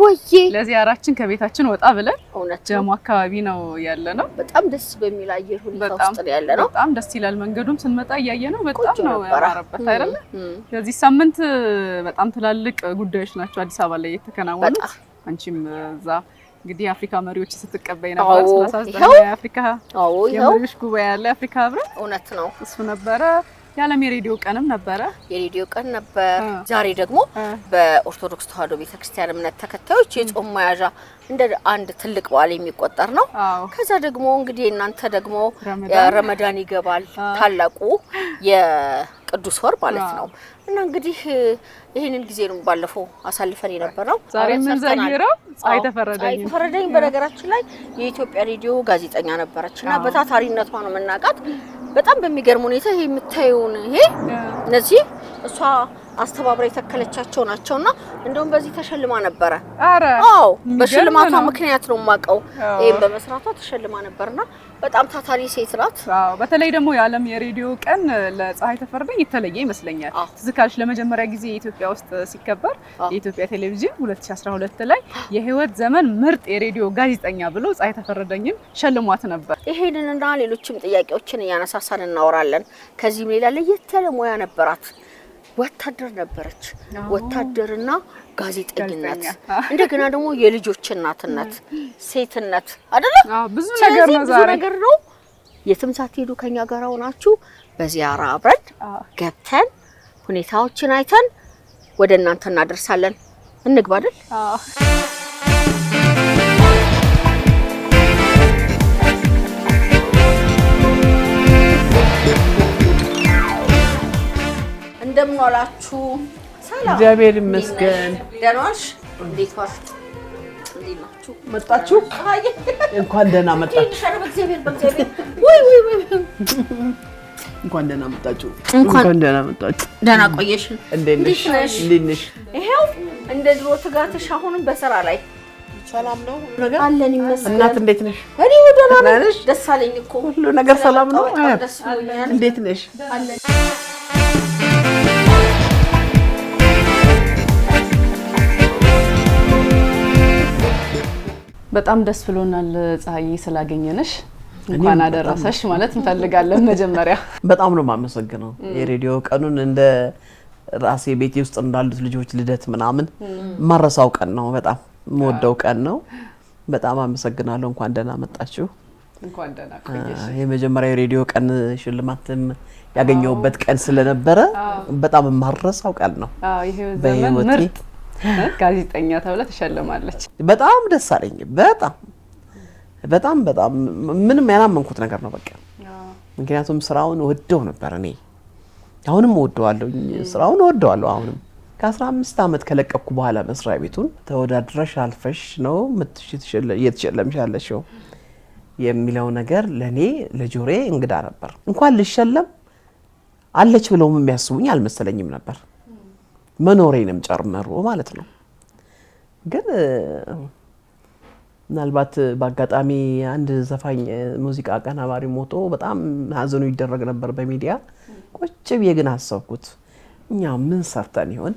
ወዬ ለዚያራችን ከቤታችን ወጣ ብለን ጀሞ አካባቢ ነው ያለነው በጣም ደስ በሚል አየር ሁኔታ ውስጥ ነው ያለነው በጣም ደስ ይላል መንገዱም ስንመጣ ያያየነው በጣም ነው ያማረበት አይደል ለዚህ ሳምንት በጣም ትላልቅ ጉዳዮች ናቸው አዲስ አበባ ላይ የተከናወኑት አንቺም እዛ እንግዲህ አፍሪካ መሪዎች ስትቀበይ ነበር 39 የአፍሪካ የመሪዎች ጉባኤ ያለ አፍሪካ ህብረት እውነት ነው እሱ ነበረ ያለም የሬዲዮ ቀንም ነበረ የሬዲዮ ቀን ነበር ዛሬ ደግሞ በኦርቶዶክስ ተዋሕዶ ቤተክርስቲያን እምነት ተከታዮች የጾም መያዣ እንደ አንድ ትልቅ በዓል የሚቆጠር ነው ከዛ ደግሞ እንግዲህ እናንተ ደግሞ ረመዳን ይገባል ታላቁ የቅዱስ ወር ማለት ነው እና እንግዲህ ይሄንን ጊዜ ነው ባለፈው አሳልፈን የነበረው ዛሬ ምን ዘይራው ፀሐይ ተፈረደኝ በነገራችን ላይ የኢትዮጵያ ሬዲዮ ጋዜጠኛ ነበረችና በታታሪነቷ ነው መናቃት በጣም በሚገርም ሁኔታ ይሄ የምታዩን ይሄ እነዚህ እሷ አስተባብራ የተከለቻቸው ናቸውና እንደውም በዚህ ተሸልማ ነበር አዎ በሽልማቷ ምክንያት ነው ማቀው ይሄን በመስራቷ ተሸልማ ነበርና በጣም ታታሪ ሴት ናት አዎ በተለይ ደግሞ የዓለም የሬዲዮ ቀን ለፀሐይ ተፈረደኝ የተለየ ይመስለኛል ትዝካልሽ ለመጀመሪያ ጊዜ ኢትዮጵያ ውስጥ ሲከበር የኢትዮጵያ ቴሌቪዥን 2012 ላይ የህይወት ዘመን ምርጥ የሬዲዮ ጋዜጠኛ ብሎ ፀሐይ ተፈረደኝን ሸልሟት ነበር ይሄንንና ሌሎችም ጥያቄዎችን ያነሳሳን እናወራለን ከዚህም ሌላ ለየት ያለ ሙያ ነበራት ወታደር ነበረች ወታደርና ጋዜጠኝነት እንደገና ደግሞ የልጆች እናትነት ሴትነት አይደለ ብዙ ነገር ነው ዛሬ ነገር ነው የትም ሳትሄዱ ከኛ ጋር ሆናችሁ በዚያራ አብረን ገብተን ሁኔታዎችን አይተን ወደ እናንተ እናደርሳለን እንግባ አይደል እንደምን ዋላችሁ ሰላም እግዚአብሔር ይመስገን ደህና ዋልሽ እንዴት ዋልሽ እንዴት ናችሁ መጣችሁ እንኳን ደህና መጣችሁ በእግዚአብሔር ወይ እንኳን ደህና መጣችሁ እንኳን ደህና መጣችሁ ደህና ቆየሽ እንዴት ነሽ ይሄው እንደ ድሮ ትጋትሽ አሁንም በስራ ላይ ሰላም ነው ነገር አለን ይመስገን እናት እንዴት ነሽ እኔ ደህና ነሽ ደስ አለኝ እኮ ሁሉ ነገር ሰላም ነው እንዴት ነሽ አለን በጣም ደስ ብሎናል ፀሐይ ስላገኘነሽ እንኳን አደረሰሽ ማለት እንፈልጋለን መጀመሪያ በጣም ነው ማመሰግነው የሬዲዮ ቀኑን እንደ ራሴ ቤቴ ውስጥ እንዳሉት ልጆች ልደት ምናምን ማረሳው ቀን ነው በጣም ሞደው ቀን ነው በጣም አመሰግናለሁ እንኳን ደህና መጣችሁ እንኳን ደህና ቆየሽ የመጀመሪያ የሬዲዮ ቀን ሽልማትም ያገኘውበት ቀን ስለነበረ በጣም ማረሳው ቀን ነው ይሄ ዘመን ምርጥ ጋዜጠኛ ተብላ ተሸለማለች በጣም ደስ አለኝ በጣም ምንም ያላመንኩት ነገር ነው በቃ ምክንያቱም ስራውን ወደው ነበር እኔ አሁንም ወደዋለሁ ስራውን ወደዋለሁ አሁንም ከ15 አመት ከለቀቅኩ በኋላ መስሪያ ቤቱን ተወዳድረሽ አልፈሽ ነው እየተሸለምሽ ያለሽው የሚለው ነገር ለኔ ለጆሬ እንግዳ ነበር እንኳን ልሸለም አለች ብለውም የሚያስቡኝ አልመሰለኝም ነበር መኖሬንም ጨርመሩ ማለት ነው ግን ምናልባት በአጋጣሚ አንድ ዘፋኝ ሙዚቃ አቀናባሪ ሞቶ በጣም ሀዘኑ ይደረግ ነበር በሚዲያ ቁጭ ብዬ ግን አሰብኩት እኛ ምን ሰርተን ይሆን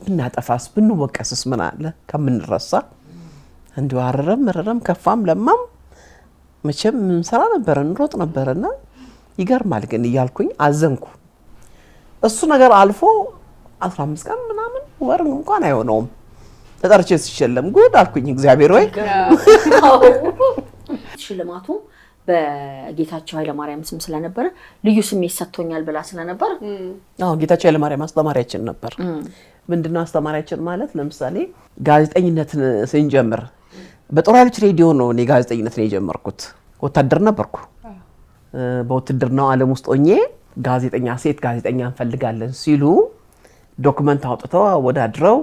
ብናጠፋስ ብንወቀስስ ምን አለ ከምንረሳ እንዲው አረረም ከፋም ለማም መቼም ሰራ ነበር እንሮጥ ነበርና ይገርማል ግን ይያልኩኝ አዘንኩ እሱ ነገር አልፎ 15 ቀን ምናምን ወር እንኳን አይሆነውም ተጠርቼ ሲሸለም ጉድ አልኩኝ እግዚአብሔር ወይ ሽልማቱ በጌታቸው ኃይለ ማርያም ስም ስለነበረ ልዩ ስሜት ሰጥቶኛል ብላ ስለነበር ጌታቸው ኃይለ ማርያም አስተማሪያችን ነበር ምንድነው አስተማሪያችን ማለት ለምሳሌ ጋዜጠኝነትን ስንጀምር በጦር ኃይሎች ሬዲዮ ነው እኔ ጋዜጠኝነትን የጀመርኩት ወታደር ነበርኩ በውትድርናው ዓለም ውስጥ ሆኜ ጋዜጠኛ ሴት ጋዜጠኛ እንፈልጋለን ሲሉ ዶክመንት አውጥተው ወዳድረው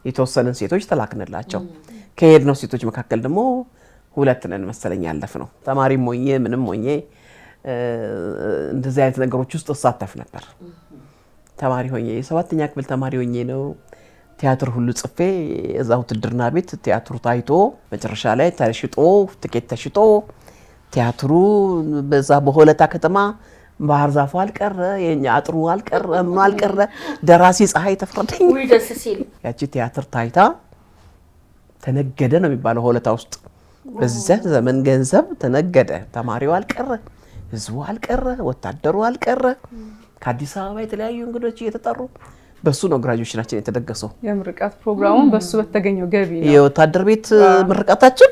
የተወሰነን ሴቶች ተላክነላቸው ከሄድነው ሴቶች መካከል ደግሞ ሁለት ነን መሰለኝ ያለፍነው ተማሪም ሆኜ ምንም ሆኜ እንደዚህ አይነት ነገሮች ውስጥ ተሳተፍ ነበር ተማሪ ሆኜ የሰባተኛ ክፍል ተማሪ ሆኜ ነው ቲያትር ሁሉ ጽፌ እዛው ውትድርና ቤት ቲያትሩ ታይቶ መጨረሻ ላይ ተሽጦ ትኬት ተሽጦ ቲያትሩ በዛ በሆለታ ከተማ ባህር ዛፉ አልቀረ የኛ አጥሩ አልቀረ ደራሲ ፀሐይ ተፈረደኝ ወይ ደስ ሲል ያቺ ቲያትር ታይታ ተነገደ ነው የሚባለው ሆለታ ውስጥ በዚያ ዘመን ገንዘብ ተነገደ። ተማሪው አልቀረ፣ ህዝቡ አልቀረ፣ ወታደሩ አልቀረ። ከአዲስ አበባ የተለያዩ እንግዶች እየተጠሩ በሱ ነው ግራጁዌሽናችን የተደገሰው። የምርቃት ፕሮግራሙን በሱ በተገኘው ገቢ ነው። የወታደር ቤት ምርቃታችን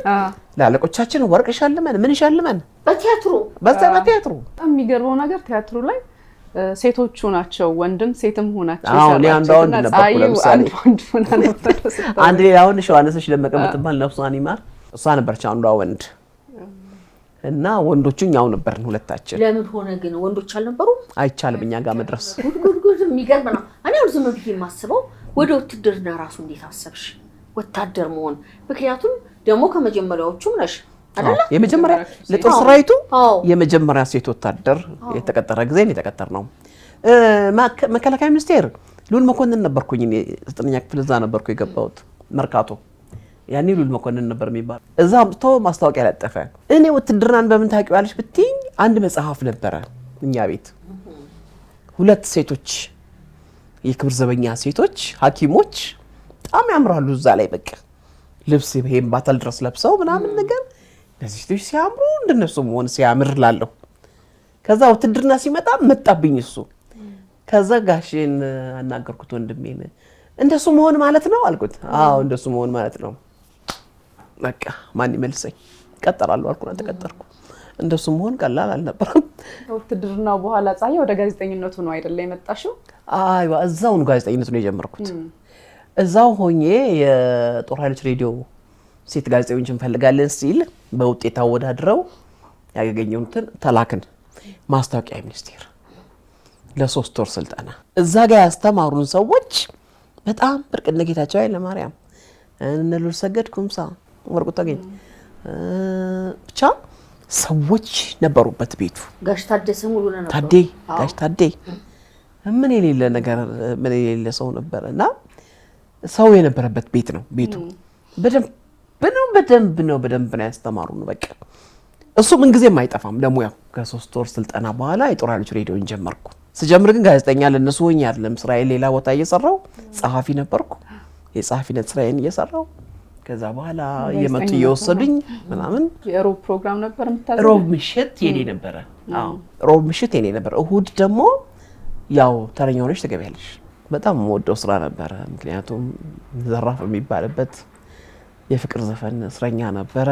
ለአለቆቻችን ወርቅ ሸልመን ምን ሸልመን በቲያትሩ በቲያትሩ። በጣም የሚገርመው ነገር ቲያትሩ ላይ ሴቶቹ ናቸው ወንድም ሴትም ሆናቸው ይሰራሉ። አንድ ሌላ ወንድ ሸዋነሰች ደመቀ የምትባል ነፍሷን ይማር እሷ ነበረች አንዷ ወንድ እና ወንዶቹ እኛው ነበርን ሁለታችን። ለምን ሆነ ግን ወንዶች አልነበሩም? አይቻልም እኛ ጋር መድረስ። ጉድ የሚገርም ነው። እኔ አሁን ዝም ብዬ የማስበው ወደ ውትድርና ራሱ እንዴት አሰብሽ ወታደር መሆን? ምክንያቱም ደግሞ ከመጀመሪያዎቹም ነሽ አይደለ? የመጀመሪያ ለጦር ሰራዊቱ የመጀመሪያ ሴት ወታደር የተቀጠረ ጊዜ ነው የተቀጠርነው። መከላከያ ሚኒስቴር ሉል መኮንን ነበርኩኝ እኔ 9ኛ ክፍል እዛ ነበርኩ የገባሁት መርካቶ። ያኔ ሉል መኮንን ነበር የሚባል። እዛ አምጥቶ ማስታወቂያ ለጠፈ። እኔ ውትድርናን በምን ታውቂዋለሽ ብትይኝ አንድ መጽሐፍ ነበረ እኛ ቤት። 2 ሴቶች የክብር ዘበኛ ሴቶች ሐኪሞች በጣም ያምራሉ እዛ ላይ በቃ ልብስ ይሄን ባታል ድረስ ለብሰው ምናምን ነገር ለዚህ ሴቶች ሲያምሩ እንደነሱ መሆን ሲያምር ላለሁ። ከዛ ውትድርና ሲመጣ መጣብኝ እሱ። ከዛ ጋሼን አናገርኩት ወንድሜን እንደሱ መሆን ማለት ነው አልኩት። አዎ እንደሱ መሆን ማለት ነው። በቃ ማን ይመልሰኝ ቀጠራለሁ አልኩና ተቀጠርኩ። እንደሱ መሆን ቀላል አልነበረም። ውትድርናው በኋላ ፀሐይ ወደ ጋዜጠኝነቱ ነው አይደለ የመጣሽው? አይዋ እዛው ነው ጋዜጠኝነቱ ነው የጀመርኩት። እዛው ሆኜ የጦር ኃይሎች ሬዲዮ ሴት ጋዜጠኞች እንፈልጋለን ሲል በውጤት አወዳድረው ያገኘሁትን ተላክን ማስታወቂያ ሚኒስቴር ለ3 ወር ስልጠና። እዛ ጋር ያስተማሩን ሰዎች በጣም ብርቅነ ጌታቸው ኃይለ ማርያም እነ ሉል ሰገድ ኩምሳ ወርቁ ተገኝ ብቻ ሰዎች ነበሩበት ቤቱ። ጋሽ ታደሰ ሙሉ ነበር። ጋሽ ታዴ ምን የሌለ ነገር ምን የሌለ ሰው ነበርና ሰው የነበረበት ቤት ነው ቤቱ። በደንብ ነው ያስተማሩን በቃ። እሱ ምን ጊዜም አይጠፋም ለሙያው። ከ3 ወር ስልጠና በኋላ የጦር ኃይሎች ሬዲዮን ጀመርኩ። ስጀምር ግን ጋዜጠኛ ለነሱ ሆኜ አይደለም ስራዬ ሌላ ቦታ እየሰራው ጸሐፊ ነበርኩ። የጸሐፊነት ስራዬን እየሰራው ከዛ በኋላ የመጡ እየወሰዱኝ ምናምን የሮብ ፕሮግራም ነበር የምታዘው። ሮብ ምሽት የኔ ነበር። ሮብ ምሽት የኔ ነበር። እሁድ ደግሞ ያው ተረኛው ነሽ ተገቢያለሽ። በጣም ወደው ስራ ነበር። ምክንያቱም ዘራፍ የሚባልበት የፍቅር ዘፈን እስረኛ ነበር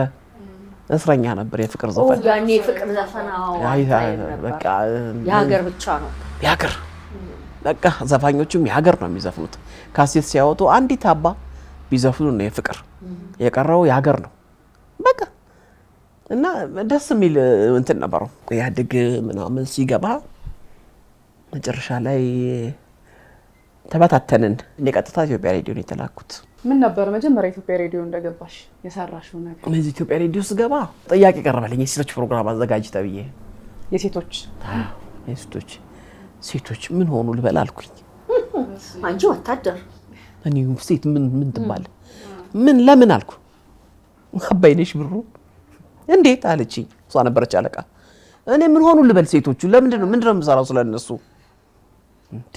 የፍቅር ዘፈን። ያኔ የፍቅር ዘፈን በቃ የሀገር ብቻ ነው የሀገር በቃ ዘፋኞቹም የሀገር ነው የሚዘፍኑት። ካሴት ሲያወጡ አንዲት አባ ቢዘፍኑ ነው የፍቅር የቀረው የሀገር ነው በቃ። እና ደስ የሚል እንትን ነበረው። ያድግ ምናምን ሲገባ መጨረሻ ላይ ተበታተንን። እኔ ቀጥታ ኢትዮጵያ ሬዲዮ ነው የተላኩት። ምን ነበር መጀመሪያ ኢትዮጵያ ሬዲዮ እንደገባሽ የሰራሽው ነገር? እዚህ ኢትዮጵያ ሬዲዮ ስገባ ጥያቄ ቀረበልኝ። የሴቶች ፕሮግራም አዘጋጅ ተብዬ። ሴቶች ምን ሆኑ ልበል አልኩኝ። አንቺ ወታደር እኔ ሴት ምን ትባል ምን ለምን አልኩ። አባይነሽ ብሩ እንዴት አለችኝ። እሷ ነበረች አለቃ። እኔ ምን ሆኑ ልበል ሴቶቹ ምንድነው የምሰራው ስለነሱ እንዴ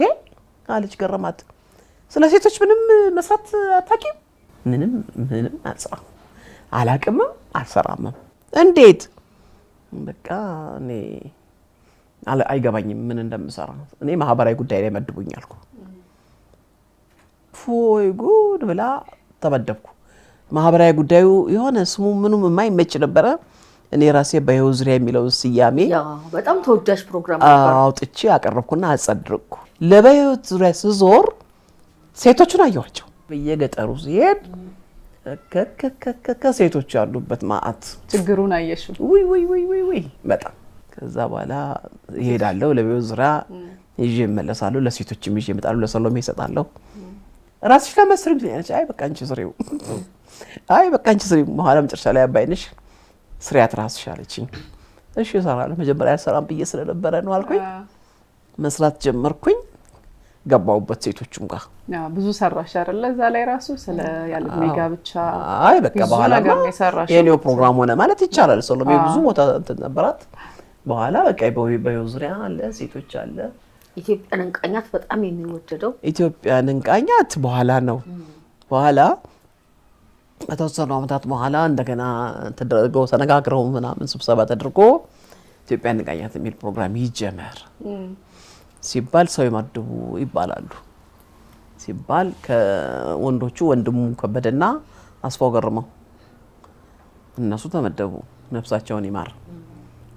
አለች። ገረማት። ስለ ሴቶች ምንም መስራት አታውቂም? ምንም አልሰራም አላውቅምም አልሰራምም። እንዴት በቃ እኔ አይገባኝም ምን እንደምሰራ። እኔ ማህበራዊ ጉዳይ ላይ መድቡኝ አልኩ። ፎይ ጉድ ብላ ተመደብኩ። ማህበራዊ ጉዳዩ የሆነ ስሙ ምኑም የማይመች ነበረ። እኔ ራሴ በህይወት ዙሪያ የሚለው ስያሜ በጣም ተወዳጅ ፕሮግራም ነበር አውጥቼ አቀረብኩና አጸድቅኩ። ለበህይወት ዙሪያ ስዞር ሴቶቹን አየኋቸው። በየገጠሩ ሲሄድ ከሴቶች ያሉበት ማአት ችግሩን አየሽው? ውይ በጣም። ከዛ በኋላ ይሄዳለሁ ለበህይወት ዙሪያ ይዤ እመለሳለሁ። ለሴቶችም ይዤ እመጣለሁ። ለሰሎሜ እሰጣለሁ። ራስሽ ለመስሪም ትያለሽ። አይ በቃ አንቺ ስሪው። በኋላ መጨረሻ ላይ አባይነሽ ስሪያት ራስሽ አለችኝ። እሺ እሰራለሁ። መጀመሪያ አልሰራም ብዬ ስለነበረ ነው አልኩኝ። መስራት ጀመርኩኝ። ገባሁበት ሴቶቹም ጋር ብዙ ሰራሽ አይደለ? እዛ ላይ ራሱ ስለ ያለ ጋብቻ አይ በቃ በኋላ የኔው ፕሮግራም ሆነ ማለት ይቻላል። ሰሎሜ ብዙ ቦታ እንትን ነበራት። በኋላ በቃ በህይወት ዙሪያ አለ፣ ሴቶች አለ። ኢትዮጵያን እንቃኛት በጣም የሚወደደው ኢትዮጵያን እንቃኛት በኋላ ነው። በኋላ ከተወሰኑ ዓመታት በኋላ እንደገና ተደረገው ተነጋግረው ምናምን ስብሰባ ተደርጎ ኢትዮጵያ ንቃኛት የሚል ፕሮግራም ይጀመር ሲባል ሰው ይመድቡ ይባላሉ ሲባል ከወንዶቹ ወንድሙ ከበደና አስፋው ገርመው እነሱ ተመደቡ ነፍሳቸውን ይማር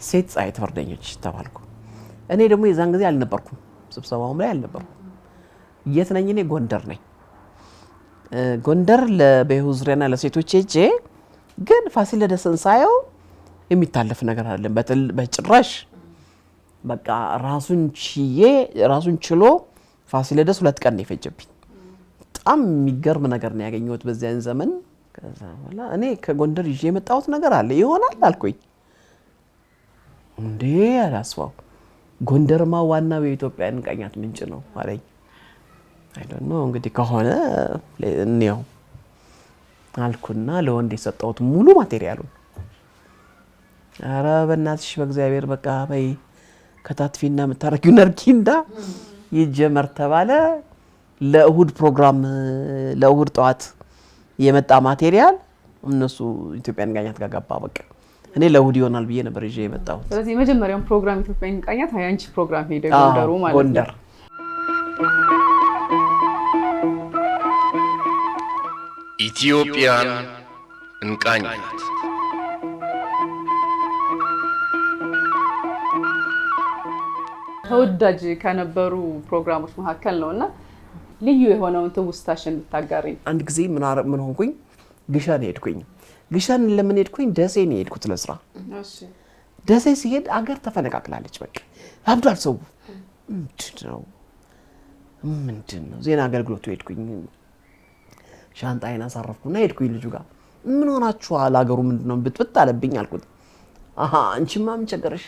ሴት ፀሐይ ተፈርደኞች ተባልኩ እኔ ደግሞ የዛን ጊዜ አልነበርኩም ስብሰባውም ላይ አልነበርኩም የት ነኝ እኔ ጎንደር ነኝ ጎንደር ለበይሁ ዙሪያና ለሴቶች ሄጄ ግን ፋሲለደስን ሳየው የሚታለፍ ነገር አይደለም በጭራሽ በቃ ራሱን ችሎ ፋሲለደስ 2 ቀን ነው የፈጀብኝ በጣም የሚገርም ነገር ነው ያገኘሁት በዚያን ዘመን ከዛ በኋላ እኔ ከጎንደር ይዤ የመጣሁት ነገር አለ ይሆናል አልኩኝ እንዴ አላስፋው ጎንደርማ ዋናው የኢትዮጵያ ንቃኛት ምንጭ ነው አለኝ አይ ዶንት ኖ እንግዲህ ከሆነ ነው አልኩና ለወንድ የሰጠሁት ሙሉ ማቴሪያሉን ኧረ በእናትሽ በእግዚአብሔር በቃ በይ ከታትፊና መታረቂው ነርኪንዳ ይጀመር ተባለ ለእሁድ ፕሮግራም ለእሁድ ጠዋት የመጣ ማቴሪያል እነሱ ኢትዮጵያ ንቃኛት ጋር ገባ በቃ እኔ ለእሁድ ይሆናል ብዬ ነበር ይዤ የመጣው ስለዚህ የመጀመሪያው ፕሮግራም ኢትዮጵያ ንቃኛት ያንቺ ፕሮግራም ሄደ ጎንደሩ ማለት ነው ጎንደር ኢትዮጵያን እንቃኛት ተወዳጅ ከነበሩ ፕሮግራሞች መካከል ነውና ልዩ የሆነውን ትውስታሽን ልታጋሪ አንድ ጊዜ ምን ሆንኩኝ ግሸን ሄድኩኝ ግሸን ለምን ሄድኩኝ ደሴ ነው ሄድኩት ለስራ እሺ ደሴ ሲሄድ አገር ተፈነቃቅላለች በቃ አብዷል ሰው ምንድነው ዜና አገልግሎቱ ሄድኩኝ ሻንጣዬን አሳረፍኩና ሄድኩኝ ልጁ ጋር ምን ሆናችኋል አገሩ ምንድነው ብጥብጥ አለብኝ አልኩት አንቺማ ምን ቸገረሽ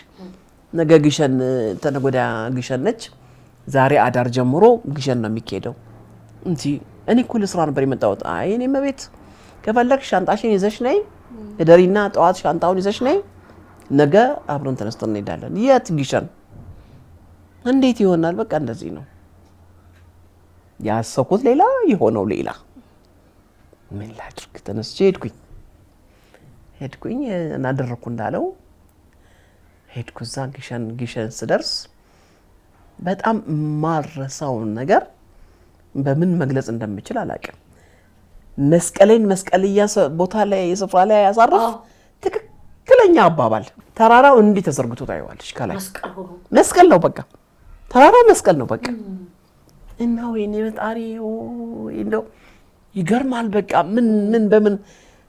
ነገ ግሸን ተነጎዳ ግሸን ነች ዛሬ አዳር ጀምሮ ግሸን ነው የሚካሄደው እንጂ እኔ እኮ ለስራ ነበር የመጣሁት አይ እኔ መቤት ከፈለግሽ ሻንጣሽን ይዘሽ ነይ እደሪና ጠዋት ሻንጣውን ይዘሽ ነይ ነገ አብረን ተነስተን እንሄዳለን የት ግሸን እንዴት ይሆናል በቃ እንደዚህ ነው ያሰብኩት ሌላ የሆነው ሌላ ምን ላድርግ ተነስቼ ሄድኩኝ እናደረኩ እንዳለው ሄድኩ እዛ ግሸን ስደርስ በጣም ማረሳው ነገር በምን መግለጽ እንደምችል አላውቅም መስቀልያ ቦታ ላይ የስፍራ ላይ ያሳርፍ ትክክለኛ አባባል ተራራው እንዲህ ተዘርግቶ ታይዋለሽ ከላይ መስቀል ነው በቃ ተራራው መስቀል ነው በቃ እና ወይኔ በጣሪ እንደው ይገርማል በቃ ምን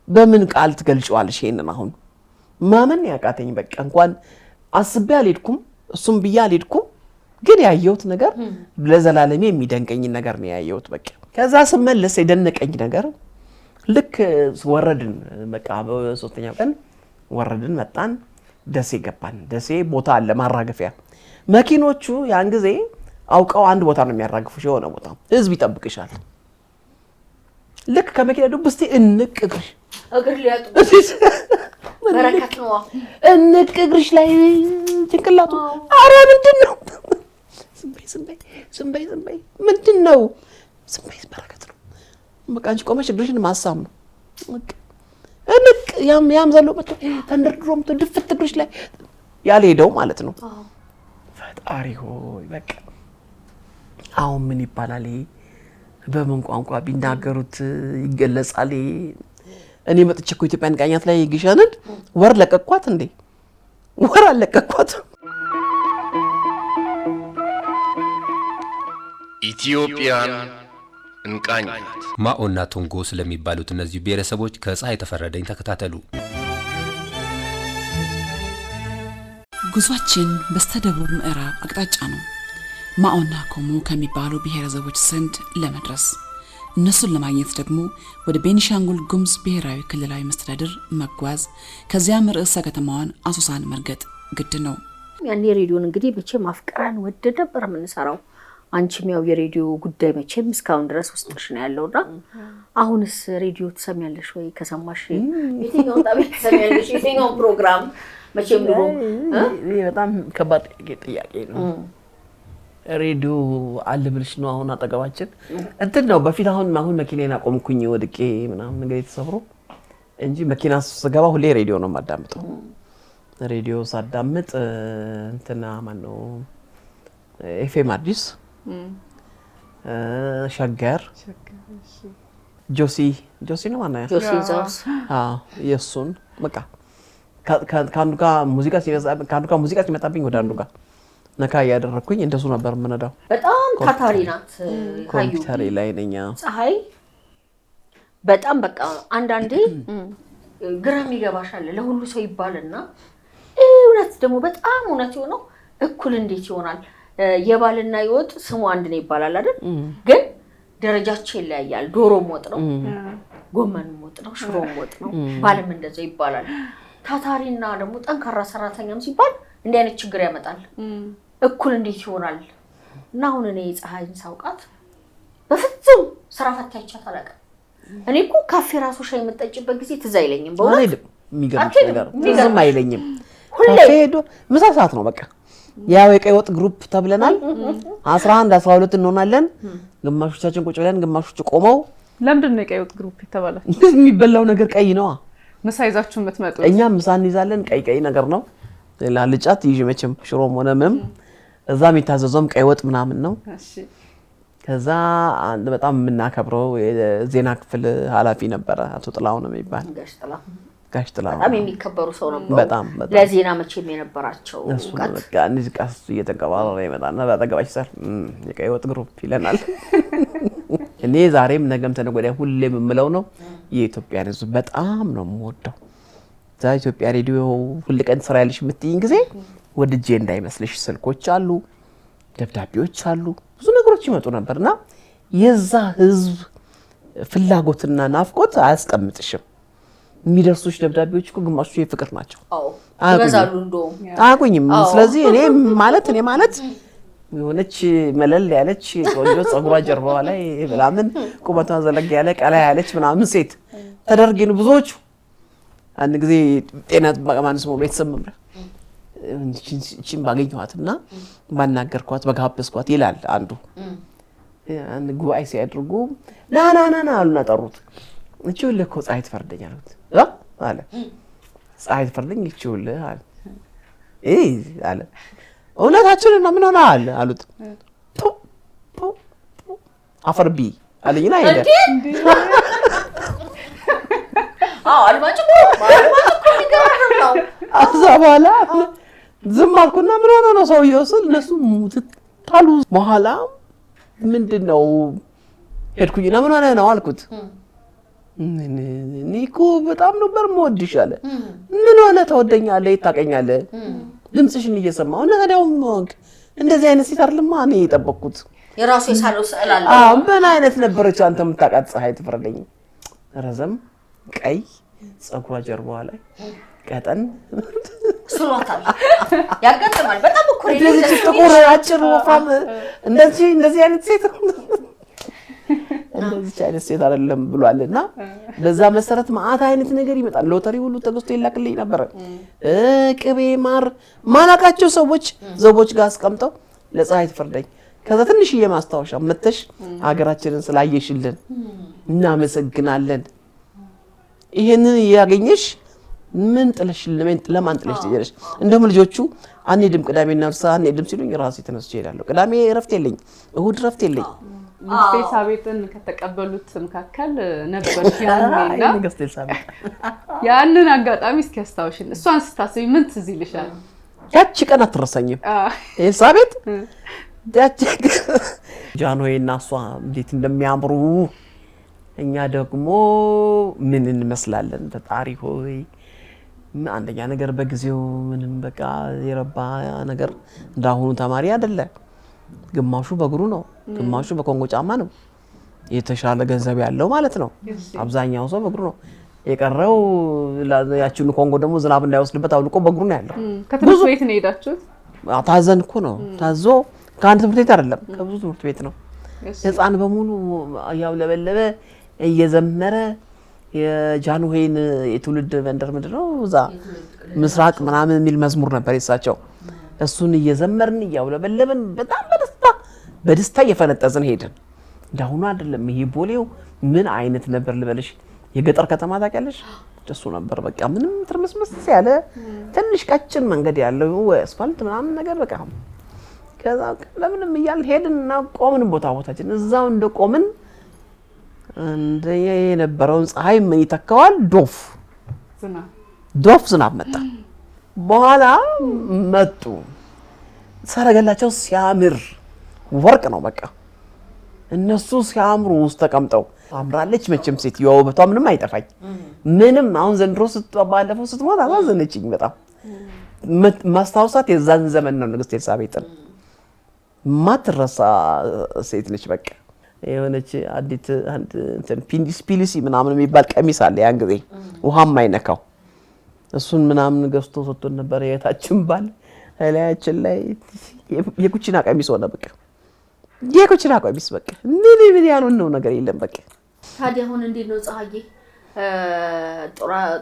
በምን ቃል ትገልጪዋለሽ ይሄንን አሁን ማመን ያቃተኝ በቃ እንኳን አስቤ አልሄድኩም እሱም ብያ አልሄድኩም ግን ያየሁት ነገር ለዘላለም የሚደንቀኝ ነገር ነው ያየሁት በቃ ከዛ ስመለስ የደነቀኝ ነገር ልክ ወረድን በቃ በሶስተኛው ቀን ወረድን መጣን ደሴ ገባን ደሴ ቦታ አለ ማራገፊያ መኪኖቹ ያን ጊዜ አውቀው አንድ ቦታ ነው የሚያራግፉሽ የሆነ ቦታ ህዝብ ይጠብቅሻል ልክ ከመኪና ዱብስቲ እንቅግሽ እግር ሊያጡ በረከት ነው እንቅግሽ ላይ ጭንቅላቱ አረ ምንድነው ዝም በይ ምንድነው ዝም በይ በረከት ነው በቃ አንቺ ቆመሽ እግርሽን ማሳም ነው በቃ እንቅ ያም ዘሎ መጥቶ ተንደርድሮም ድፍት እግርሽ ላይ ያልሄደው ማለት ነው ፈጣሪ ሆይ በቃ አሁን ምን ይባላል በምን ቋንቋ ቢናገሩት ይገለጻል እኔ መጥቼ እኮ ኢትዮጵያ ንቃኛት ላይ ግሸንን ወር ለቀቋት እንዴ ወር አለቀቋት ኢትዮጵያን እንቃኛት ማኦና ቶንጎ ስለሚባሉት እነዚህ ብሔረሰቦች ከፀሐይ ተፈረደኝ ተከታተሉ ጉዟችን በስተደቡብ ምዕራብ አቅጣጫ ነው ማኦና ኮሞ ከሚባሉ ብሔረሰቦች ዘንድ ለመድረስ እነሱን ለማግኘት ደግሞ ወደ ቤኒሻንጉል ጉሙዝ ብሔራዊ ክልላዊ መስተዳድር መጓዝ ከዚያም ርዕሰ ከተማዋን አሶሳን መርገጥ ግድ ነው ያኔ ሬዲዮን እንግዲህ መቼም አፍቅራን ወደደ ነበር የምንሰራው አንቺም ያው የሬዲዮ ጉዳይ መቼም እስካሁን ድረስ ውስጥሽ ነው ያለውና አሁንስ ሬዲዮ ትሰሚያለሽ ወይ ከሰማሽ የትኛው ጣቢያ ትሰሚያለሽ የትኛው ፕሮግራም መቼም ነው በጣም ከባድ ጥያቄ ነው ሬዲዮ አለ ብልሽ ነው አሁን አጠገባችን እንትን ነው በፊት አሁን መኪናዬን አቆምኩኝ ወድቄ ምናምን ነገር የተሰብሮ እንጂ መኪና ስገባ ሁሌ ሬዲዮ ነው የማዳምጠው። ሬዲዮ ሳዳምጥ እንትና ማን ነው ኤፍኤም አዲስ ሸገር ጆሲ ነው ማነው ጆሲ ዞስ የሱን በቃ ከአንዱ ጋር ሙዚቃ ሲመጣብኝ ወደ አንዱ ጋር ነካ ያደረኩኝ እንደሱ ነበር የምነዳው። በጣም ታታሪ ናት። ኮምፒውተር ላይ ነኝ። ፀሐይ በጣም በቃ አንዳንዴ ግራም ይገባሻል ለሁሉ ሰው ይባልና እውነት ደግሞ በጣም እውነት የሆነው እኩል እንዴት ይሆናል? የባልና የወጥ ስሙ አንድ ነው ይባላል አይደል? ግን ደረጃቸው ይለያያል። ዶሮም ወጥ ነው፣ ጎመንም ወጥ ነው፣ ሽሮም ወጥ ነው፣ ባልም እንደዛው ይባላል። ታታሪና ደግሞ ጠንካራ ሰራተኛም ሲባል እንዲህ አይነት ችግር ያመጣል። እኩል እንዴት ይሆናል? እና አሁን እኔ ፀሐይን ሳውቃት በፍጹም ስራ ፈታቻት አላውቅም። እኔ እኮ ካፌ ራሱ ሻይ የምጠጭበት ጊዜ ትዝ አይለኝም። በእውነት የሚገርምሽ ነገር ትዝም አይለኝም። ካፌ ሄዶ ምሳ ሰዓት ነው በቃ ያው የቀይ ወጥ ግሩፕ ተብለናል። 11 12 እንሆናለን። ግማሾቻችን ቁጭ ብለን ግማሾቹ ቆመው። ለምንድን ነው የቀይ ወጥ ግሩፕ የተባለው? የሚበላው ነገር ቀይ ነው። ምሳ ይዛችሁ የምትመጡት? እኛም ምሳ እንይዛለን። ቀይ ነገር ነው። ሌላ ልጫት ይዤ መቼም ሽሮም ሆነ ምንም እዛ የሚታዘዘውም ቀይ ወጥ ምናምን ነው። እሺ። ከዛ አንድ በጣም የምናከብረው የዜና ክፍል ኃላፊ ነበረ አቶ ጥላሁን የሚባል ጋሽ ጥላሁን በጣም የሚከበሩ ሰው ነበሩ። በጣም ለዜና መቼም የነበራቸው እውቀት በቃ እንደዚህ ቃስ እየተቀባበረ ይመጣና በአጠገባች ሰር የቀይ ወጥ ግሩፕ ይለናል። እኔ ዛሬም ነገም ተነገ ወዲያ ሁሌም የምለው ነው የኢትዮጵያን ሕዝብ በጣም ነው የምወደው። ዛ ኢትዮጵያ ሬዲዮ ሁሉ ቀን ስራ ያለሽ የምትይኝ ጊዜ ወድጄ እንዳይመስልሽ ስልኮች አሉ፣ ደብዳቤዎች አሉ፣ ብዙ ነገሮች ይመጡ ነበርና የዛ ሕዝብ ፍላጎትና ናፍቆት አያስቀምጥሽም። የሚደርሱሽ ደብዳቤዎች እኮ ግማሹ የፍቅር ናቸው። ይበዛሉ እንደውም አያውቁኝም። ስለዚህ እኔ ማለት የሆነች መለል ያለች ቆንጆ ፀጉሯ ጀርባዋ ላይ ምናምን ቁመቷ ዘለግ ያለ ቀላ ያለች ምናምን ሴት ተደርገን ብዙዎቹ አንድ ጊዜ ጤና ጥበቃ ማንስ ነው ቤተሰብ መምሪያ እቺን ባገኘኋትና ባናገርኳት በጋበዝኳት ይላል አንዱ ጉባኤ ሲያደርጉ ና አሉና ጠሩት። እቺው ለኮ ፀሐይ ትፈርደኛለች አለ። ፀሐይ ትፈርደኝ እቺው አለ አለ። እውነታችንን ነው ምን ሆነሃል አሉት። አፈርቢ አለኝና ሄደ። አልማጭ ነው። አዛ በኋላ ዝም አልኩና ምን ሆነ ነው ሰውየው ስል እነሱ ሙትታሉ። በኋላ ምንድነው ሄድኩኝና ምን ሆነ ነው አልኩት። እኔኮ በጣም ነበር የምወድሽ አለ። ምን ሆነ ተወደኛለህ ታቀኛለህ ድምጽሽን እየሰማሁ እና ታዲያው እንደዚህ አይነት ሴት አይደለም እኔ የጠበቅኩት። የራሱ የሳለው ስዕል አለ። ምን አይነት ነበረች አንተ የምታውቃት ፀሐይ ትፈርደኝ? ረዘም ቀይ ፀጉሯ ጀርባዋ ላይ ቀጠን ስሏታል። ያጋጥማል በጣም እኮ እንደዚህ ጥቁር አጭር ወፋም እንደዚህ አይነት ሴት እንደዚህ አይነት ሴት አይደለም ብሏልና በዛ መሰረት ማአት አይነት ነገር ይመጣል። ሎተሪ ሁሉ ተገዝቶ ይላክልኝ ነበር። ቅቤ ማር ማላቃቸው ሰዎች ጋር አስቀምጠው ለፀሐይ ትፈርደኝ። ከዛ ትንሽዬ ማስታወሻ መተሽ ሀገራችንን ስላየሽልን እናመሰግናለን። ይሄንን ያገኘሽ ምን ጥለሽ ለማን ጥለሽ ትሄጃለሽ? እንደውም ልጆቹ አንሄድም ቅዳሜና እርሳ አንሄድም ሲሉኝ ራሴ ተነስቼ እሄዳለሁ። ቅዳሜ እረፍት የለኝ፣ እሁድ እረፍት የለኝ። ንግስት ኤልሳቤጥን ከተቀበሉት መካከል ነበርሽ ያንኔና ንግስት ኤልሳቤጥ ያንን አጋጣሚ እስኪ አስታውሽን። እሷን ስታስቢ ምን ትዝ ይልሻል? ያቺ ቀን አትረሳኝም። ኤልሳቤጥ ያቺ ጃንሆይና እሷ እንዴት እንደሚያምሩ እኛ ደግሞ ምን እንመስላለን? ፈጣሪ ሆይ አንደኛ ነገር በጊዜው ምንም በቃ የረባ ነገር እንዳሁኑ ተማሪ አይደለ። ግማሹ በእግሩ ነው፣ ግማሹ በኮንጎ ጫማ ነው። የተሻለ ገንዘብ ያለው ማለት ነው። አብዛኛው ሰው በእግሩ ነው። የቀረው ያቺን ኮንጎ ደግሞ ዝናብ እንዳይወስድበት አውልቆ በእግሩ ነው ያለው። ከትምህርት ቤት ነው የሄዳችሁት? ታዘን እኮ ነው። ታዞ ከአንድ ትምህርት ቤት አይደለም ከብዙ ትምህርት ቤት ነው። ህፃን በሙሉ ያውለበለበ እየዘመረ የጃንሆይን የትውልድ መንደር ምንድነው እዛ ምስራቅ ምናምን የሚል መዝሙር ነበር የሳቸው። እሱን እየዘመርን እያውለበለብን በጣም በደስታ እየፈነጠዝን ሄድን። እንዳሁኑ አይደለም። ይሄ ቦሌው ምን አይነት ነበር ልበልሽ? የገጠር ከተማ ታውቂያለሽ? ደሱ ነበር። በቃ ምንም ትርምስምስ ያለ ትንሽ ቀጭን መንገድ ያለው አስፋልት ምናምን ነገር በቃ ከዛ ለምንም እያልን ሄድንና ቆምን ቦታችን እዛው እንደቆምን እንደ የነበረውን ፀሐይ ምን ይተካዋል ዶፍ ዝናብ መጣ። በኋላ መጡ ሰረገላቸው ሲያምር ወርቅ ነው በቃ እነሱ ሲያምሩ ውስጥ ተቀምጠው አምራለች መቼም ሴትዮዋ ውበቷ ምንም አይጠፋኝ ምንም አሁን ዘንድሮ ባለፈው ስትሞት አሳዘነችኝ በጣም ማስታወሳት የዛን ዘመን ነው ንግስት ኤልሳቤጥን ማትረሳ ሴት ነች በቃ የሆነች አንዲት እንትን ፒሊሲ ምናምን የሚባል ቀሚስ አለ ያን ጊዜ ውሃም አይነካው እሱን ምናምን ገዝቶ ሰጥቶን ነበር የታችን ባል እላያችን ላይ የኩቺና ቀሚስ ሆነ በቃ የኩቺና ቀሚስ በቃ ምን ያልሆነው ነገር የለም በቃ ታዲያ አሁን እንዴት ነው ፀሐዬ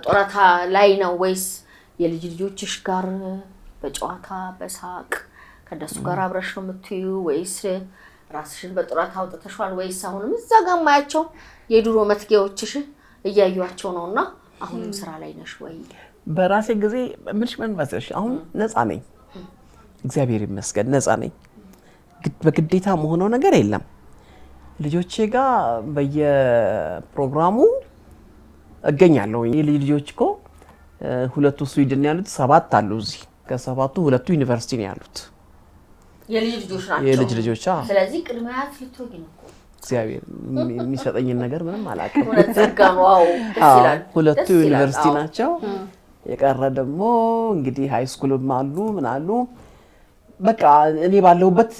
ጦራታ ላይ ነው ወይስ የልጅ ልጆችሽ ጋር በጨዋታ በሳቅ ከደሱ ጋር አብረሽ ነው የምትዩ ወይስ ራስሽን በጦራታ አውጥተሽዋል ወይስ አሁንም እዛ ጋር ማያቸው የድሮ መትጌዎችሽ እያዩዋቸው ነውና አሁንም ስራ ላይ ነሽ ወይ? በራሴ ጊዜ ምንሽ መንፈስሽ አሁን ነፃ ነኝ እግዚአብሔር ይመስገን ነፃ ነኝ በግዴታ መሆነው ነገር የለም ልጆቼ ጋር በየፕሮግራሙ እገኛለሁ ልጆች እኮ ሁለቱ ስዊድን ያሉት 7 አሉ እዚህ ከ7ቱ ሁለቱ ዩኒቨርሲቲ ነው ያሉት የልጅ ልጆች ስለዚህ ቅድሚያት ልትወጊ ነው እግዚአብሔር የሚሰጠኝ ነገር ምንም አላውቅም ወተጋው ደስላል ሁለቱ ዩኒቨርሲቲ ናቸው የቀረ ደግሞ እንግዲህ ሃይ ስኩልም አሉ ምን አሉ በቃ እኔ ባለሁበት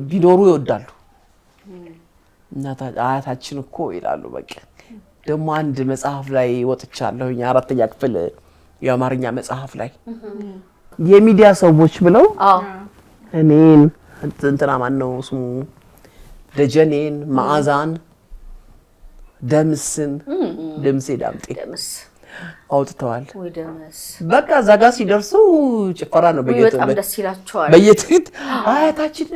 ቢኖሩ ይወዳሉ እናታ አያታችን እኮ ይላሉ በቃ ደግሞ አንድ መጽሐፍ ላይ ወጥቻለሁ 4ኛ ክፍል የአማርኛ መጽሐፍ ላይ የሚዲያ ሰዎች ብለው እኔን እንትና ማን ነው ስሙ ደጀኔን ማአዛን ደምስን ደምሴ ዳምጤ አውጥተዋል ወይ ደምስ በቃ ዛጋ ሲደርሱ ጭፈራ ነው በጣም ደስ ይላቸዋል በየትት አያታችን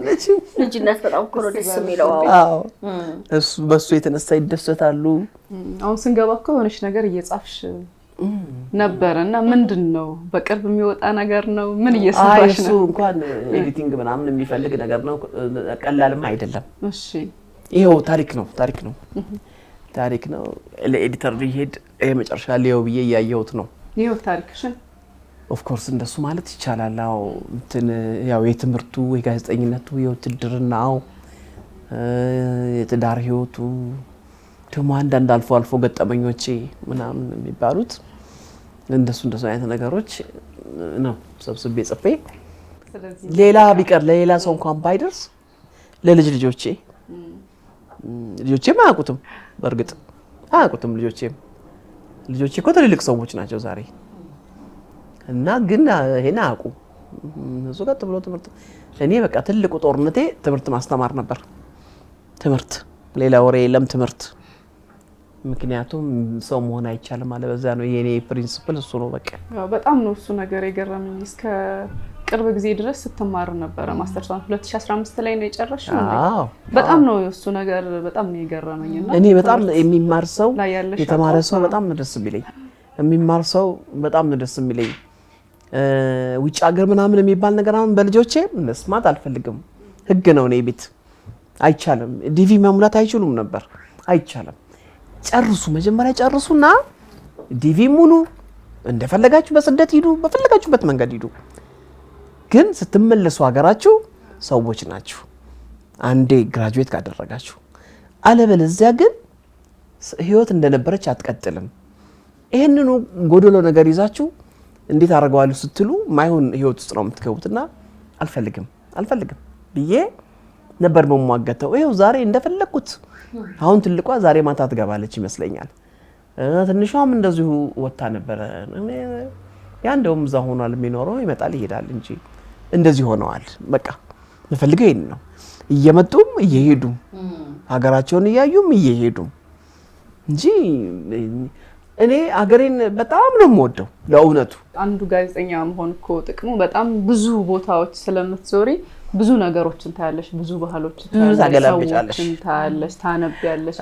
ነች ልጅነት በጣም ኮሮ ደስ የሚለው አዎ እሱ በሱ የተነሳ ይደሰታሉ አሁን ስንገባኮ ሆነሽ ነገር እየጻፍሽ ነበርና ምንድነው በቅርብ የሚወጣ ነገር ነው ምን እየሰራሽ ነው? እሱ እንኳን ኤዲቲንግ ምናምን የሚፈልግ ነገር ነው ቀላልም አይደለም እሺ ይሄው ታሪክ ነው ለኤዲተር ሊሄድ የመጨረሻ ሊየው ብዬ ያየሁት ነው ይሄው ታሪክሽን ኦፍ ኮርስ እንደሱ ማለት ይቻላል አው እንትን ያው የትምርቱ የጋዜጠኝነቱ የውትድርናው የትዳር ህይወቱ ደግሞ አንዳንድ አልፎ ገጠመኞቼ ምናምን የሚባሉት እንደሱ አይነት ነገሮች ነው ሰብስቤ ጽፌ ሌላ ቢቀር ለሌላ ሰው እንኳን ባይደርስ ለልጅ ልጆቼ አያውቁትም በርግጥ አያውቁትም ልጆቼ እኮ ትልልቅ ሰዎች ናቸው ዛሬ እና ግን ይሄን አያውቁ እሱ ጋር ተብሎ ትምህርት እኔ በቃ ትልቁ ጦርነቴ ትምህርት ማስተማር ነበር ትምህርት ሌላ ወሬ የለም ትምህርት ምክንያቱም ሰው መሆን አይቻልም ማለት በዛ ነው የኔ ፕሪንሲፕል እሱ ነው በቃ በጣም ነው እሱ ነገር የገረመኝ እስከ ቅርብ ጊዜ ድረስ ስትማር ነበር ማስተርስ 2015 ላይ ነው የጨረስሽው እንዴ በጣም ነው እሱ ነገር በጣም ነው የገረመኝና እኔ በጣም የሚማር ሰው የተማረ ሰው በጣም ነው ደስ የሚለኝ የሚማር ሰው በጣም ነው ደስ የሚለኝ ውጭ ሀገር ምናምን የሚባል ነገር አሁን በልጆቼ መስማት አልፈልግም ህግ ነው እኔ ቤት አይቻልም ዲቪ መሙላት አይችሉም ነበር አይቻልም ጨርሱ መጀመሪያ ጨርሱና ዲቪ ሙሉ እንደፈለጋችሁ በስደት ሂዱ በፈለጋችሁበት መንገድ ሂዱ ግን ስትመለሱ ሀገራችሁ ሰዎች ናችሁ አንዴ ግራጁዌት ካደረጋችሁ አለበለዚያ ግን ህይወት እንደነበረች አትቀጥልም ይሄንኑ ጎዶሎ ነገር ይዛችሁ እንዴት አደርገዋለሁ ስትሉ ማይሆን ህይወት ውስጥ ነው የምትገቡትና አልፈልግም ብዬ ነበር መሟገተው ይሄው ዛሬ እንደፈለኩት አሁን ትልቋ ዛሬ ማታ ትገባለች ይመስለኛል ትንሿም እንደዚሁ ወጣ ነበር ያንደውም እዛ ሆኗል የሚኖረው ይመጣል ይሄዳል እንጂ እንደዚህ ሆነዋል በቃ መፈልገው ይሄን ነው እየመጡም እየሄዱ ሀገራቸውን እያዩም እየሄዱ እንጂ እኔ ሀገሬን በጣም ነው የምወደው ለእውነቱ አንዱ ጋዜጠኛ መሆን እኮ ጥቅሙ በጣም ብዙ ቦታዎች ስለምትዞሪ ብዙ ነገሮችን ታያለሽ ብዙ ባህሎችን ታያለሽ ታነቢያለሽ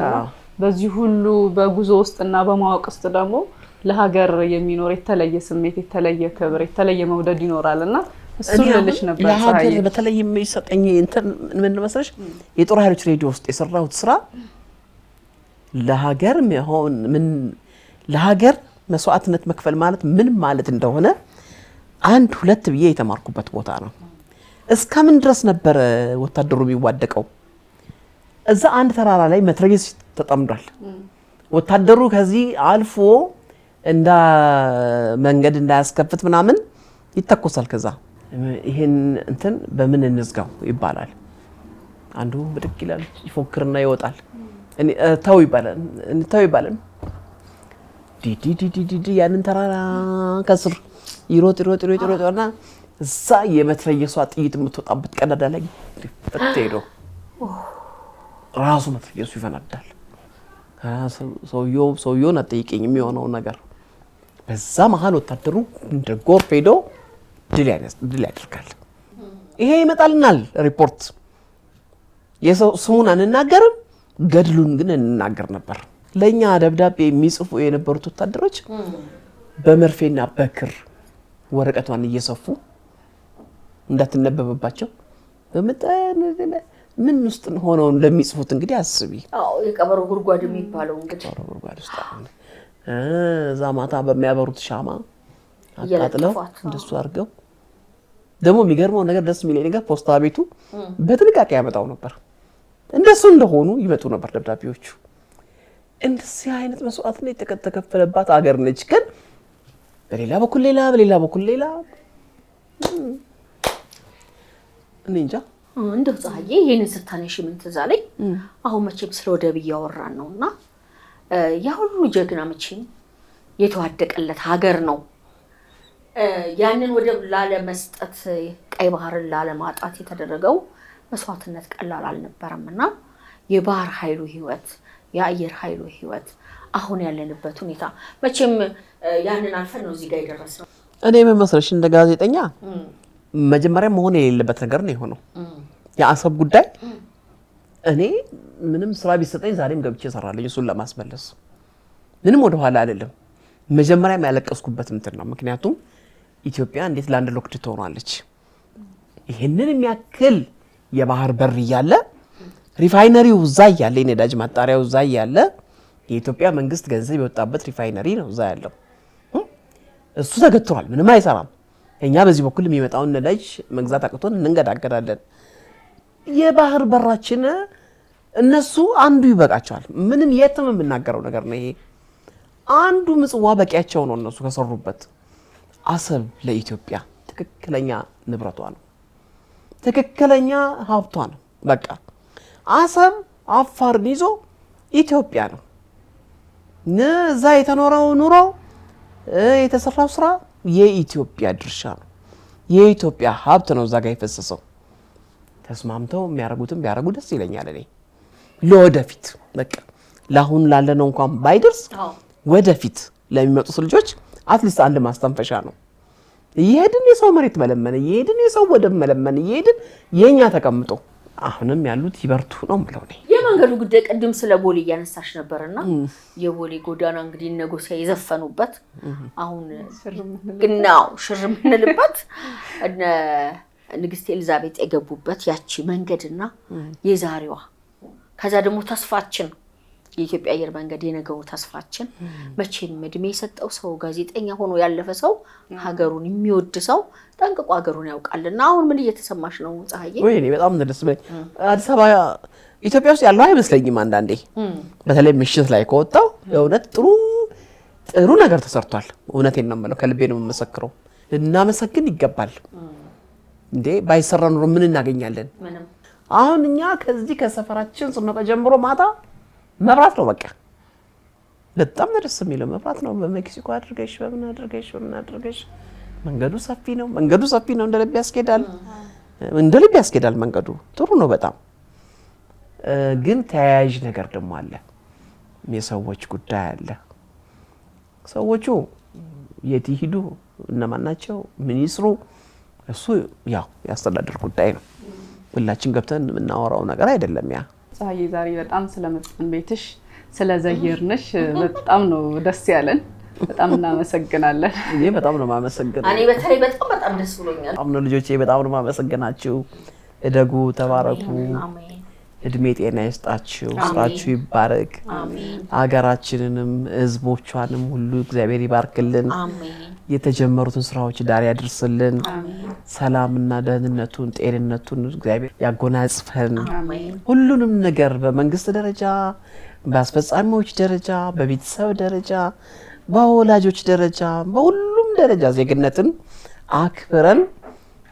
በዚህ ሁሉ በጉዞ ውስጥና በማወቅ ውስጥ ደግሞ ለሀገር የሚኖር የተለየ ስሜት የተለየ ክብር የተለየ መውደድ ይኖራልና እሱ ልልሽ ነበር ለሀገር በተለይ የሚሰጠኝ እንትን ምን መሰለሽ የጦር ኃይሎች ሬዲዮ ውስጥ የሰራሁት ስራ ለሀገር መሆን ምን ለሀገር መስዋዕትነት መክፈል ማለት ምን ማለት እንደሆነ አንድ ሁለት ብዬ የተማርኩበት ቦታ ነው። እስከምን ድረስ ነበር ወታደሩ የሚዋደቀው? እዛ አንድ ተራራ ላይ መትረየስ ተጠምዷል። ወታደሩ ከዚህ አልፎ እንዳ መንገድ እንዳያስከፍት ምናምን ይተኮሳል። ከዛ ይሄን እንትን በምን እንዝጋው ይባላል። አንዱ ብድቅ ይላል ይፎክርና ይወጣል። እኔ ታው ይባላል ዲዲዲዲዲ ያንን ተራራ ከስር ይሮጥና እዛ የመትረየሷ ጥይት የምትወጣበት ቀዳዳ ላይ ፈትሄዶ ራሱ መትረየሱ ይፈነዳል። ሰውየውን አጠይቀኝ የሚሆነው ነገር በዛ መሀል ወታደሩ እንደ ጎርፍ ሄዶ ድል ያደርጋል። ይሄ ይመጣልናል ሪፖርት። የሰው ስሙን አንናገርም፣ ገድሉን ግን እንናገር ነበር። ለኛ ደብዳቤ የሚጽፉ የነበሩት ወታደሮች በመርፌና በክር ወረቀቷን እየሰፉ እንዳትነበበባቸው በመጠን ምን ውስጥ ሆነው እንደሚጽፉት እንግዲህ አስቢ። የቀበሮ ጉድጓድ የሚባለው እንግዲህ ቀበሮ ጉድጓድ ውስጥ እዛ ማታ በሚያበሩት ሻማ አቃጥለው እንደሱ አድርገው ደግሞ የሚገርመው ነገር ደስ የሚለኝ ነገር ፖስታ ቤቱ በጥንቃቄ ያመጣው ነበር። እንደሱ እንደሆኑ ይመጡ ነበር ደብዳቤዎቹ። እንደዚህ አይነት መስዋዕትነት የተከፈለባት ሀገር ነች። ግን በሌላ በኩል ሌላ እኔ እንጃ እንደው ፀሐዬ ይሄን ስታነሽ ምን ትዝ አለኝ። አሁን መቼም ስለ ወደብ እያወራን ነውና ያ ሁሉ ጀግና መቼም የተዋደቀለት ሀገር ነው። ያንን ወደብ ላለመስጠት ቀይ ባህርን ላለማጣት የተደረገው መስዋዕትነት ቀላል አልነበረምና የባህር ኃይሉ ህይወት የአየር ኃይሉ ህይወት አሁን ያለንበት ሁኔታ መቼም ያንን አልፈን ነው እዚህ ጋር የደረስነው። እኔ ምን መሰለሽ እንደ ጋዜጠኛ መጀመሪያ መሆን የሌለበት ነገር ነው የሆነው የአሰብ ጉዳይ። እኔ ምንም ስራ ቢሰጠኝ ዛሬም ገብቼ እሰራለሁ እሱን ለማስመለስ ምንም ወደ ኋላ አይደለም። መጀመሪያም ያለቀስኩበት እንትን ነው። ምክንያቱም ኢትዮጵያ እንዴት ላንድ ሎክድ ትሆናለች? ይሄንን የሚያክል የባህር በር እያለ ሪፋይነሪው እዛ እያለ የነዳጅ ማጣሪያው እዛ እያለ የኢትዮጵያ መንግስት ገንዘብ የወጣበት ሪፋይነሪ ነው እዛ ያለው። እሱ ተገትሯል፣ ምንም አይሰራም። እኛ በዚህ በኩል የሚመጣውን ነዳጅ መግዛት አቅቶን እንንገዳገዳለን። የባህር በራችን እነሱ አንዱ ይበቃቸዋል። ምንም የትም የምናገረው ነገር ነው ይሄ። አንዱ ምጽዋ በቂያቸው ነው እነሱ ከሰሩበት። አሰብ ለኢትዮጵያ ትክክለኛ ንብረቷ ነው፣ ትክክለኛ ሀብቷ ነው። በቃ አሰብ አፋርን ይዞ ኢትዮጵያ ነው። እዛ የተኖረው ኑሮ የተሰራው ስራ የኢትዮጵያ ድርሻ ነው፣ የኢትዮጵያ ሀብት ነው እዛ ጋር የፈሰሰው። ተስማምተው የሚያደርጉትም ቢያደርጉ ደስ ይለኛል እኔ ለወደፊት። በቃ ለአሁን ላለነው እንኳን ባይደርስ ወደፊት ለሚመጡት ልጆች አትሊስት አንድ ማስተንፈሻ ነው። እየሄድን የሰው መሬት መለመን፣ እየሄድን የሰው ወደብ መለመን፣ እየሄድን የኛ ተቀምጦ አሁንም ያሉት ይበርቱ ነው የምለው እኔ። የመንገዱ ጉዳይ ቅድም ስለ ቦሌ እያነሳሽ ነበርና የቦሌ ጎዳና እንግዲህ ነጎሲያ የዘፈኑበት አሁን ግናው ሽር ምንልበት እነ ንግስት ኤልዛቤት የገቡበት ያቺ መንገድና የዛሬዋ ከዛ ደግሞ ተስፋችን የኢትዮጵያ አየር መንገድ የነገው ተስፋችን መቼም እድሜ የሰጠው ሰው ጋዜጠኛ ሆኖ ያለፈ ሰው ሀገሩን የሚወድ ሰው ጠንቅቆ ሀገሩን ያውቃልና አሁን ምን እየተሰማሽ ነው ፀሐዬ? ወይ እኔ በጣም ደስ ብሎኝ አዲስ አበባ ኢትዮጵያ ውስጥ ያለው አይመስለኝም አንዳንዴ በተለይ ምሽት ላይ ከወጣው የእውነት ጥሩ ነገር ተሰርቷል። እውነቴን ነው የምለው፣ ከልቤ ነው የምመሰክረው። እናመሰግን ይገባል እንዴ። ባይሰራ ኑሮ ምን እናገኛለን? አሁን እኛ ከዚህ ከሰፈራችን ስንወጣ ጀምሮ ማታ መብራት ነው በቃ። በጣም ደስ የሚለው መብራት ነው። በሜክሲኮ አድርገሽ በምን አድርገሽ መንገዱ ሰፊ ነው እንደ ልብ ያስኬዳል መንገዱ ጥሩ ነው በጣም። ግን ተያያዥ ነገር ደግሞ አለ፣ የሰዎች ጉዳይ አለ። ሰዎቹ የት ይሄዱ እነማን ናቸው ምን ይስሩ እሱ ያው ያስተዳደር ጉዳይ ነው። ሁላችን ገብተን የምናወራው ነገር አይደለም ያ። ፀሐዬ ዛሬ በጣም ስለመጣን ቤትሽ ስለዘየርንሽ በጣም ነው ደስ ያለን። በጣም እናመሰግናለን። እኔ በጣም ነው ማመሰግናለሁ። እኔ በተለይ በጣም ደስ ብሎኛል። አሁን ልጆቼ በጣም ነው ማመሰግናችሁ። እደጉ፣ ተባረኩ፣ አሜን። እድሜ ጤና ይስጣችሁ፣ ስራችሁ ይባረክ። ሀገራችንንም ህዝቦቿንም ሁሉ እግዚአብሔር ይባርክልን። የተጀመሩትን ስራዎች ዳር ያድርስልን። ሰላምና ደህንነቱን ጤንነቱን እግዚአብሔር ያጎናጽፈን። ሁሉንም ነገር በመንግስት ደረጃ፣ በአስፈጻሚዎች ደረጃ፣ በቤተሰብ ደረጃ፣ በወላጆች ደረጃ፣ በሁሉም ደረጃ ዜግነትን አክብረን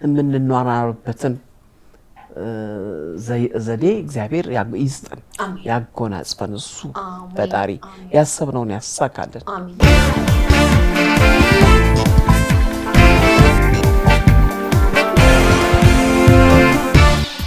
የምንኗራበትን ዘዴ እግዚአብሔር ይስጠን፣ ያጎናጽፈን። እሱ ፈጣሪ ያሰብነውን ያሳካልን።